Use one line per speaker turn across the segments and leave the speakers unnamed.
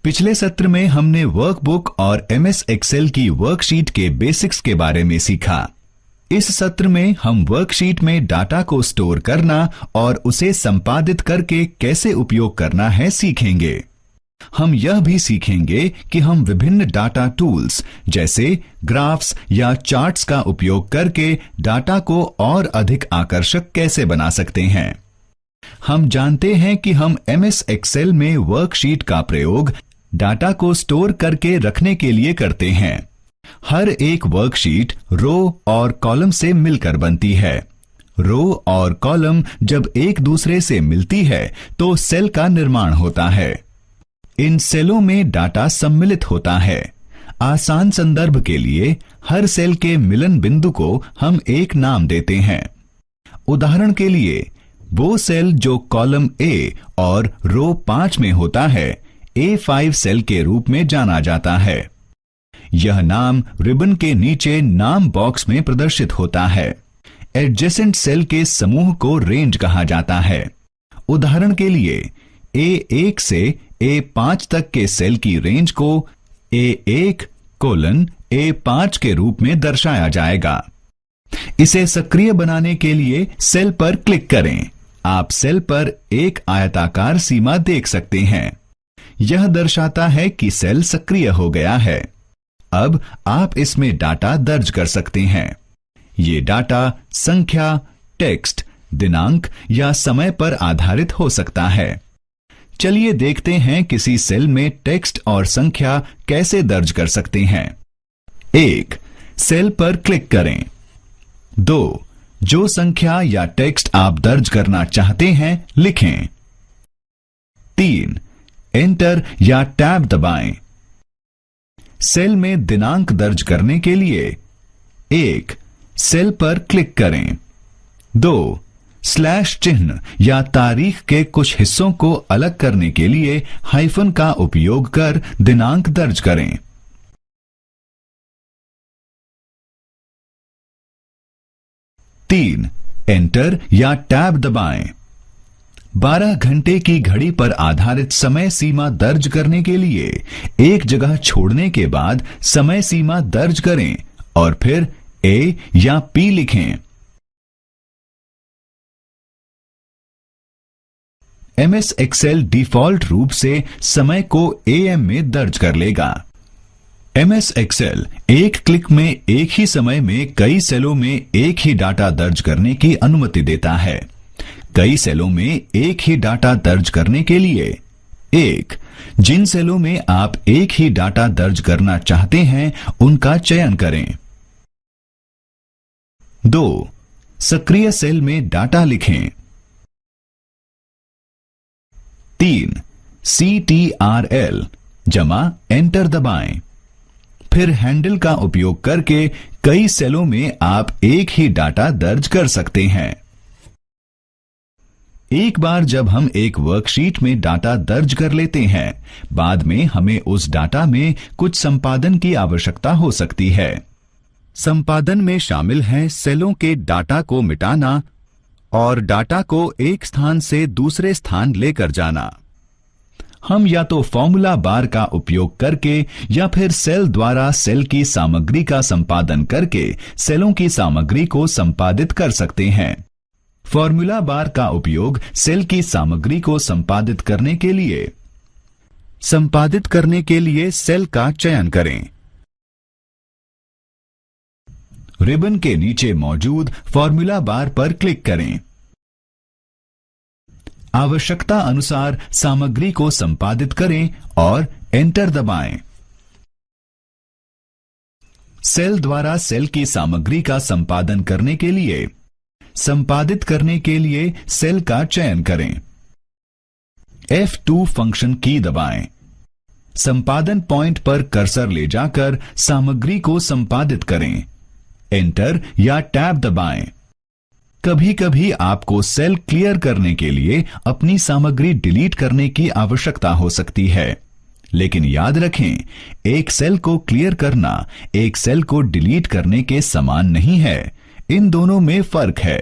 पिछले सत्र में हमने वर्कबुक और एमएस एक्सेल की वर्कशीट के बेसिक्स के बारे में सीखा। इस सत्र में हम वर्कशीट में डाटा को स्टोर करना और उसे संपादित करके कैसे उपयोग करना है सीखेंगे। हम यह भी सीखेंगे कि हम विभिन्न डाटा टूल्स जैसे ग्राफ्स या चार्ट्स का उपयोग करके डाटा को और अधिक आकर्षक कैसे बना सकते हैं। हम जानते हैं कि हम एमएस एक्सेल में वर्कशीट का प्रयोग डाटा को स्टोर करके रखने के लिए करते हैं। हर एक वर्कशीट रो और कॉलम से मिलकर बनती है। रो और कॉलम जब एक दूसरे से मिलती है तो सेल का निर्माण होता है। इन सेलों में डाटा सम्मिलित होता है। आसान संदर्भ के लिए हर सेल के मिलन बिंदु को हम एक नाम देते हैं। उदाहरण के लिए वो सेल जो कॉलम ए और रो 5 में होता है A5 सेल के रूप में जाना जाता है। यह नाम रिबन के नीचे नाम बॉक्स में प्रदर्शित होता है। एडजेसेंट सेल के समूह को रेंज कहा जाता है। उदाहरण के लिए A1 से A5 तक के सेल की रेंज को A1 A5 के रूप में दर्शाया जाएगा। इसे सक्रिय बनाने के लिए सेल पर क्लिक करें। आप सेल पर एक आयताकार सीमा देख सकते हैं। यह दर्शाता है कि सेल सक्रिय हो गया है। अब आप इसमें डाटा दर्ज कर सकते हैं। ये डाटा संख्या, टेक्स्ट, दिनांक या समय पर आधारित हो सकता है। चलिए देखते हैं किसी सेल में टेक्स्ट और संख्या कैसे दर्ज कर सकते हैं। 1. सेल पर क्लिक करें। 2. जो संख्या या टेक्स्ट आप दर्ज करना चाहते हैं लिखें। 3. एंटर या टैब दबाएं। सेल में दिनांक दर्ज करने के लिए 1. सेल पर क्लिक करें। 2. स्लैश चिन्ह या तारीख के कुछ हिस्सों को अलग करने के लिए हाइफन का उपयोग कर दिनांक दर्ज करें। 3. एंटर या टैब दबाएं। 12 घंटे की घड़ी पर आधारित समय सीमा दर्ज करने के लिए एक जगह छोड़ने के बाद समय सीमा दर्ज करें और फिर A या P लिखें। एमएस एक्सेल डिफॉल्ट रूप से समय को AM में दर्ज कर लेगा। एमएस एक्सेल एक क्लिक में एक ही समय में कई सेलों में एक ही डाटा दर्ज करने की अनुमति देता है। कई सेलों में एक ही डाटा दर्ज करने के लिए 1. जिन सेलों में आप एक ही डाटा दर्ज करना चाहते हैं उनका चयन करें। 2. सक्रिय सेल में डाटा लिखें। 3. CTRL जमा एंटर दबाएं। फिर हैंडल का उपयोग करके कई सेलों में आप एक ही डाटा दर्ज कर सकते हैं। एक बार जब हम एक वर्कशीट में डाटा दर्ज कर लेते हैं, बाद में हमें उस डाटा में कुछ संपादन की आवश्यकता हो सकती है। संपादन में शामिल हैं सेलों के डाटा को मिटाना और डाटा को एक स्थान से दूसरे स्थान लेकर जाना। हम या तो फॉर्मूला बार का उपयोग करके या फिर सेल द्वारा सेल की सामग्री का संपादन करके सेलों की सामग्री को संपादित कर सकते हैं। फॉर्मूला बार का उपयोग सेल की सामग्री को संपादित करने के लिए सेल का चयन करें। रिबन के नीचे मौजूद फॉर्मूला बार पर क्लिक करें। आवश्यकता अनुसार सामग्री को संपादित करें और एंटर दबाएं। सेल द्वारा सेल की सामग्री का संपादन करने के लिए संपादित करने के लिए सेल का चयन करें। F2 फंक्शन की दबाएं। संपादन पॉइंट पर कर्सर ले जाकर सामग्री को संपादित करें। एंटर या टैब दबाएं। कभी कभी आपको सेल क्लियर करने के लिए अपनी सामग्री डिलीट करने की आवश्यकता हो सकती है, लेकिन याद रखें, एक सेल को क्लियर करना एक सेल को डिलीट करने के समान नहीं है। इन दोनों में फर्क है।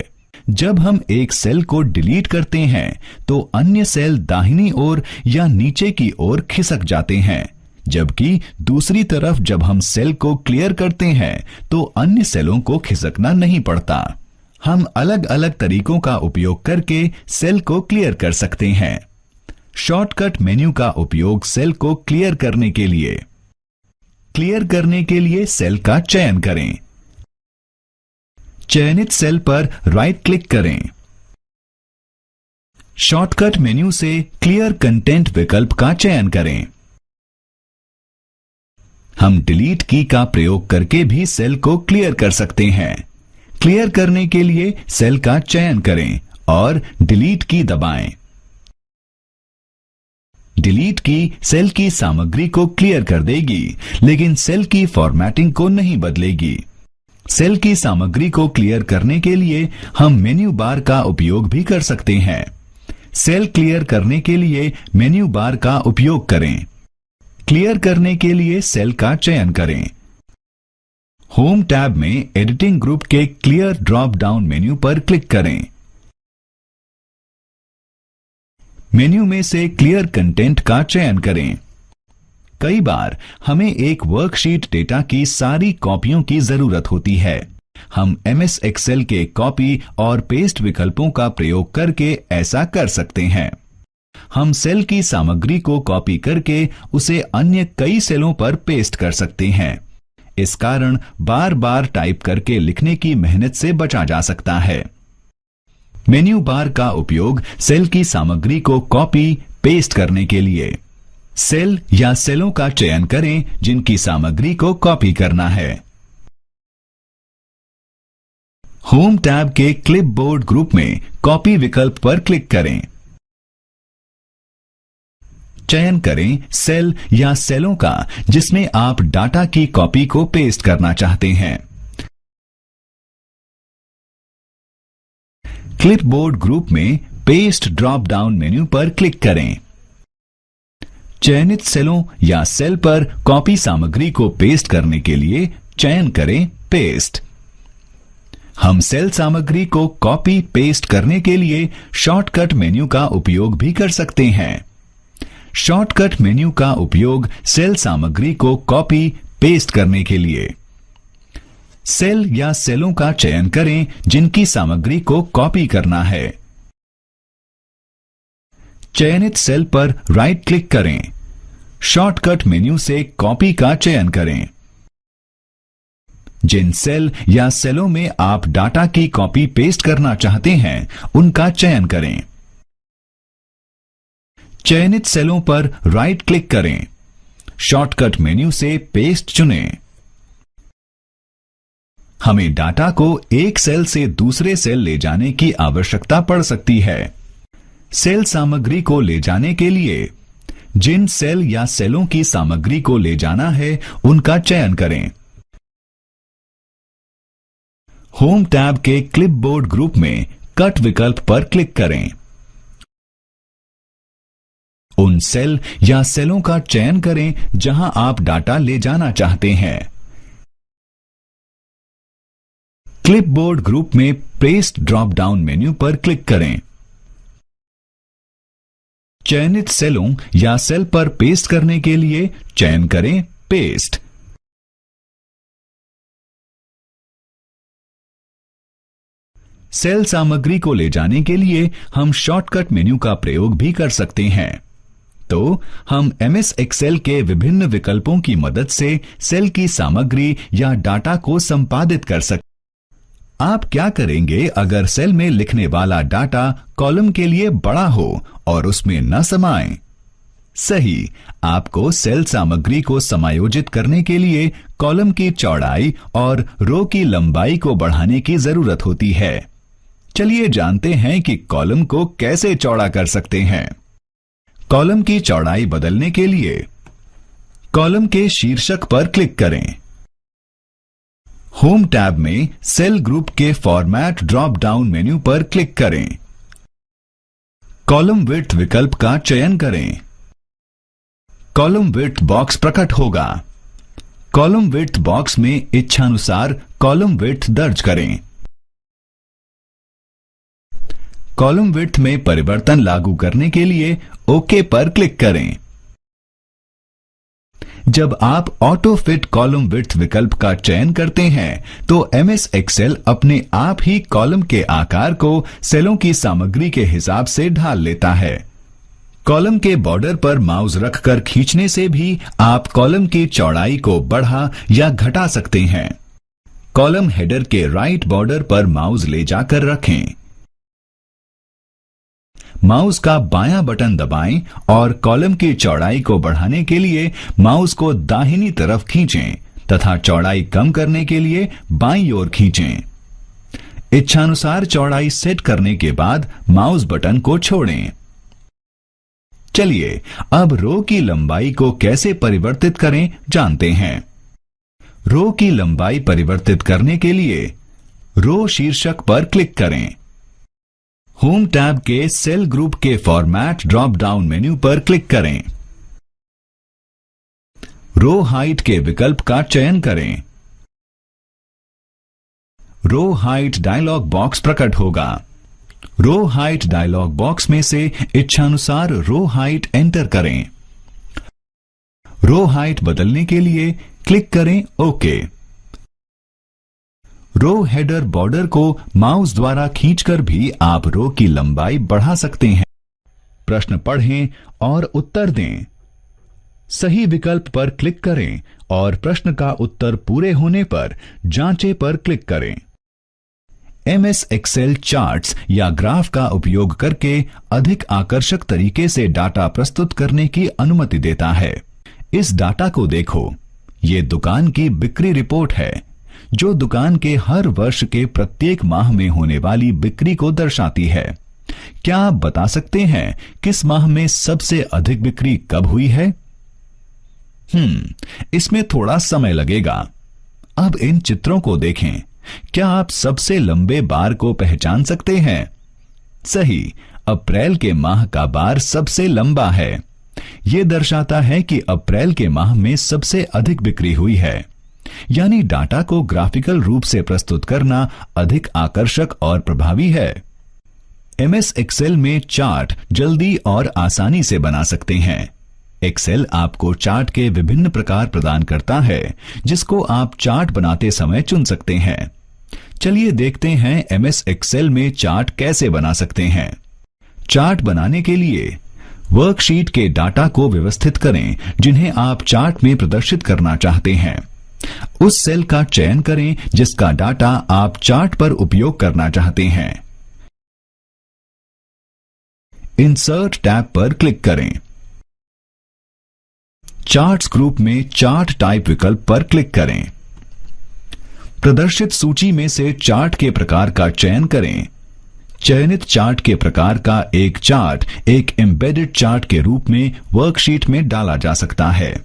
जब हम एक सेल को डिलीट करते हैं तो अन्य सेल दाहिनी ओर या नीचे की ओर खिसक जाते हैं, जबकि दूसरी तरफ जब हम सेल को क्लियर करते हैं तो अन्य सेलों को खिसकना नहीं पड़ता। हम अलग अलग तरीकों का उपयोग करके सेल को क्लियर कर सकते हैं। शॉर्टकट मेन्यू का उपयोग सेल को क्लियर करने के लिए सेल का चयन करें। चयनित सेल पर राइट क्लिक करें। शॉर्टकट मेन्यू से क्लियर कंटेंट विकल्प का चयन करें। हम डिलीट की का प्रयोग करके भी सेल को क्लियर कर सकते हैं। क्लियर करने के लिए सेल का चयन करें और डिलीट की दबाएं। डिलीट की सेल की सामग्री को क्लियर कर देगी, लेकिन सेल की फॉर्मेटिंग को नहीं बदलेगी। सेल की सामग्री को क्लियर करने के लिए हम मेन्यू बार का उपयोग भी कर सकते हैं। सेल क्लियर करने के लिए मेन्यू बार का उपयोग करें। क्लियर करने के लिए सेल का चयन करें। होम टैब में एडिटिंग ग्रुप के क्लियर ड्रॉप डाउन मेन्यू पर क्लिक करें। मेन्यू में से क्लियर कंटेंट का चयन करें। कई बार हमें एक वर्कशीट डेटा की सारी कॉपियों की जरूरत होती है। हम MS एक्सेल के कॉपी और पेस्ट विकल्पों का प्रयोग करके ऐसा कर सकते हैं। हम सेल की सामग्री को कॉपी करके उसे अन्य कई सेलों पर पेस्ट कर सकते हैं। इस कारण बार बार टाइप करके लिखने की मेहनत से बचा जा सकता है। मेन्यू बार का उपयोग सेल की सामग्री को कॉपी पेस्ट करने के लिए। सेल या सेलों का चयन करें जिनकी सामग्री को कॉपी करना है। होम टैब के क्लिपबोर्ड ग्रुप में कॉपी विकल्प पर क्लिक करें। चयन करें सेल या सेलों का जिसमें आप डाटा की कॉपी को पेस्ट करना चाहते हैं। क्लिपबोर्ड ग्रुप में पेस्ट ड्रॉप डाउन मेन्यू पर क्लिक करें। चयनित सेलों या सेल पर कॉपी सामग्री को पेस्ट करने के लिए चयन करें पेस्ट। हम सेल सामग्री को कॉपी पेस्ट करने के लिए शॉर्टकट मेन्यू का उपयोग भी कर सकते हैं। शॉर्टकट मेन्यू का उपयोग सेल सामग्री को कॉपी पेस्ट करने के लिए। सेल या सेलों का चयन करें जिनकी सामग्री को कॉपी करना है। चयनित सेल पर राइट क्लिक करें। शॉर्टकट मेन्यू से कॉपी का चयन करें। जिन सेल या सेलों में आप डाटा की कॉपी पेस्ट करना चाहते हैं उनका चयन करें। चयनित सेलों पर राइट क्लिक करें। शॉर्टकट मेन्यू से पेस्ट चुनें। हमें डाटा को एक सेल से दूसरे सेल ले जाने की आवश्यकता पड़ सकती है। सेल सामग्री को ले जाने के लिए जिन सेल या सेलों की सामग्री को ले जाना है उनका चयन करें। होम टैब के क्लिपबोर्ड ग्रुप में कट विकल्प पर क्लिक करें। उन सेल या सेलों का चयन करें जहां आप डाटा ले जाना चाहते हैं। क्लिपबोर्ड ग्रुप में पेस्ट ड्रॉप डाउन मेन्यू पर क्लिक करें। चयनित सेलों या सेल पर पेस्ट करने के लिए चयन करें पेस्ट। सेल सामग्री को ले जाने के लिए हम शॉर्टकट मेन्यू का प्रयोग भी कर सकते हैं। तो हम MS एक्सेल के विभिन्न विकल्पों की मदद से सेल की सामग्री या डाटा को संपादित कर सकते हैं। आप क्या करेंगे अगर सेल में लिखने वाला डाटा कॉलम के लिए बड़ा हो और उसमें न समाए? सही, आपको सेल सामग्री को समायोजित करने के लिए कॉलम की चौड़ाई और रो की लंबाई को बढ़ाने की जरूरत होती है। चलिए जानते हैं कि कॉलम को कैसे चौड़ा कर सकते हैं। कॉलम की चौड़ाई बदलने के लिए कॉलम के शीर्षक पर क्लिक करें। होम टैब में सेल ग्रुप के फॉर्मेट ड्रॉप डाउन मेन्यू पर क्लिक करें। कॉलम विड्थ विकल्प का चयन करें। कॉलम विड्थ बॉक्स प्रकट होगा। कॉलम विड्थ बॉक्स में इच्छानुसार कॉलम विड्थ दर्ज करें। कॉलम विड्थ में परिवर्तन लागू करने के लिए ओके पर क्लिक करें। जब आप ऑटो फिट कॉलम विड्थ विकल्प का चयन करते हैं तो एमएस एक्सेल अपने आप ही कॉलम के आकार को सेलों की सामग्री के हिसाब से ढाल लेता है। कॉलम के बॉर्डर पर माउस रखकर खींचने से भी आप कॉलम की चौड़ाई को बढ़ा या घटा सकते हैं। कॉलम हेडर के राइट बॉर्डर पर माउस ले जाकर रखें। माउस का बायां बटन दबाएं और कॉलम की चौड़ाई को बढ़ाने के लिए माउस को दाहिनी तरफ खींचें तथा चौड़ाई कम करने के लिए बाईं ओर खींचें। इच्छानुसार चौड़ाई सेट करने के बाद माउस बटन को छोड़ें। चलिए अब रो की लंबाई को कैसे परिवर्तित करें जानते हैं। रो की लंबाई परिवर्तित करने के लिए रो शीर्षक पर क्लिक करें। होम टैब के सेल ग्रुप के फॉर्मेट ड्रॉप डाउन मेन्यू पर क्लिक करें। रो हाइट के विकल्प का चयन करें। रो हाइट डायलॉग बॉक्स प्रकट होगा। रो हाइट डायलॉग बॉक्स में से इच्छानुसार रो हाइट एंटर करें। रो हाइट बदलने के लिए क्लिक करें ओके। रो हेडर बॉर्डर को माउस द्वारा खींचकर भी आप रो की लंबाई बढ़ा सकते हैं। प्रश्न पढ़ें और उत्तर दें। सही विकल्प पर क्लिक करें और प्रश्न का उत्तर पूरे होने पर जांचें पर क्लिक करें। एमएस एक्सेल चार्ट्स या ग्राफ का उपयोग करके अधिक आकर्षक तरीके से डाटा प्रस्तुत करने की अनुमति देता है। इस डाटा को देखो, ये दुकान की बिक्री रिपोर्ट है जो दुकान के हर वर्ष के प्रत्येक माह में होने वाली बिक्री को दर्शाती है। क्या आप बता सकते हैं किस माह में सबसे अधिक बिक्री कब हुई है? इसमें थोड़ा समय लगेगा। अब इन चित्रों को देखें। क्या आप सबसे लंबे बार को पहचान सकते हैं? सही, अप्रैल के माह का बार सबसे लंबा है। यह दर्शाता है कि अप्रैल के माह में सबसे अधिक बिक्री हुई है। यानी डाटा को ग्राफिकल रूप से प्रस्तुत करना अधिक आकर्षक और प्रभावी है। एमएस एक्सेल में चार्ट जल्दी और आसानी से बना सकते हैं। एक्सेल आपको चार्ट के विभिन्न प्रकार प्रदान करता है जिसको आप चार्ट बनाते समय चुन सकते हैं। चलिए देखते हैं एमएस एक्सेल में चार्ट कैसे बना सकते हैं। चार्ट बनाने के लिए वर्कशीट के डाटा को व्यवस्थित करें जिन्हें आप चार्ट में प्रदर्शित करना चाहते हैं। उस सेल का चयन करें जिसका डाटा आप चार्ट पर उपयोग करना चाहते हैं। इंसर्ट टैब पर क्लिक करें। चार्ट्स ग्रुप में चार्ट टाइप विकल्प पर क्लिक करें। प्रदर्शित सूची में से चार्ट के प्रकार का चयन करें। चयनित चार्ट के प्रकार का एक चार्ट एक एम्बेडेड चार्ट के रूप में वर्कशीट में डाला जा सकता है।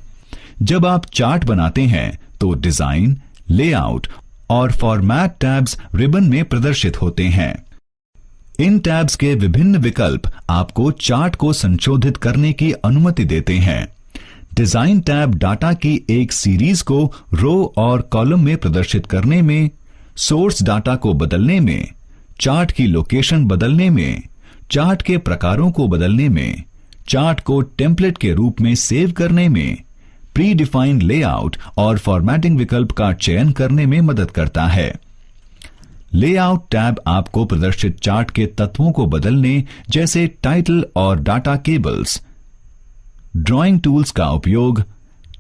जब आप चार्ट बनाते हैं तो डिजाइन, लेआउट और फॉर्मेट टैब्स रिबन में प्रदर्शित होते हैं। इन टैब्स के विभिन्न विकल्प आपको चार्ट को संशोधित करने की अनुमति देते हैं। डिजाइन टैब डाटा की एक सीरीज को रो और कॉलम में प्रदर्शित करने में, सोर्स डाटा को बदलने में, चार्ट की लोकेशन बदलने में, चार्ट के प्रकारों को बदलने में, चार्ट को टेम्पलेट के रूप में सेव करने में, प्री डिफाइंड लेआउट और फॉर्मेटिंग विकल्प का चयन करने में मदद करता है। लेआउट टैब आपको प्रदर्शित चार्ट के तत्वों को बदलने जैसे टाइटल और डाटा केबल्स, ड्राइंग टूल्स का उपयोग,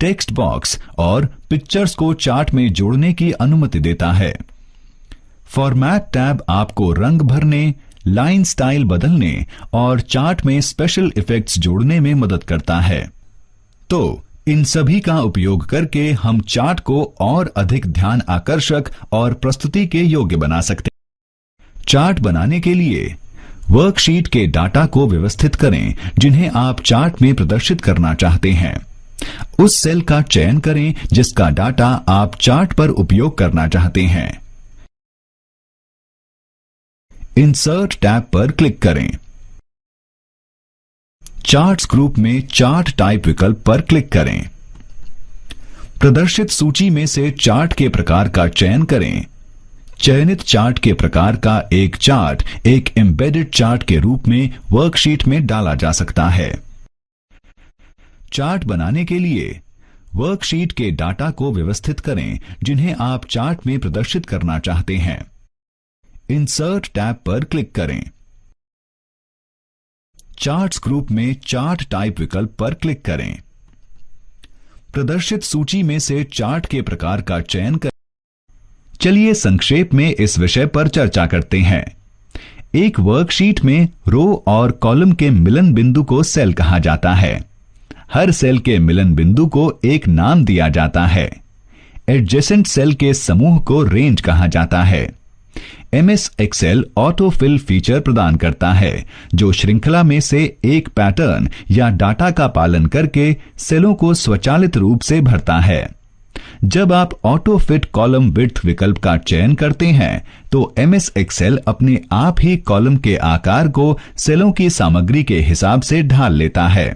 टेक्स्ट बॉक्स और पिक्चर्स को चार्ट में जोड़ने की अनुमति देता है। फॉर्मेट टैब आपको रंग भरने, लाइन स्टाइल बदलने और चार्ट में स्पेशल इफेक्ट्स जोड़ने में मदद करता है। तो इन सभी का उपयोग करके हम चार्ट को और अधिक ध्यान आकर्षक और प्रस्तुति के योग्य बना सकते हैं। चार्ट बनाने के लिए वर्कशीट के डाटा को व्यवस्थित करें जिन्हें आप चार्ट में प्रदर्शित करना चाहते हैं। उस सेल का चयन करें जिसका डाटा आप चार्ट पर उपयोग करना चाहते हैं। इंसर्ट टैब पर क्लिक करें। चार्ट्स ग्रुप में चार्ट टाइप विकल्प पर क्लिक करें। प्रदर्शित सूची में से चार्ट के प्रकार का चयन करें। चयनित चार्ट के प्रकार का एक चार्ट एक एम्बेडेड चार्ट के रूप में वर्कशीट में डाला जा सकता है। चार्ट बनाने के लिए वर्कशीट के डाटा को व्यवस्थित करें जिन्हें आप चार्ट में प्रदर्शित करना चाहते हैं। इंसर्ट टैब पर क्लिक करें। चार्ट्स ग्रुप में चार्ट टाइप विकल्प पर क्लिक करें। प्रदर्शित सूची में से चार्ट के प्रकार का चयन करें। चलिए संक्षेप में इस विषय पर चर्चा करते हैं। एक वर्कशीट में रो और कॉलम के मिलन बिंदु को सेल कहा जाता है। हर सेल के मिलन बिंदु को एक नाम दिया जाता है। एडजेसेंट सेल के समूह को रेंज कहा जाता है। MS Excel auto fill feature प्रदान करता है जो श्रृंखला में से एक पैटर्न या डाटा का पालन करके सेलों को स्वचालित रूप से भरता है। जब आप ऑटो फिट कॉलम विड्थ विकल्प का चयन करते हैं तो एमएस एक्सेल अपने आप ही कॉलम के आकार को सेलों की सामग्री के हिसाब से ढाल लेता है।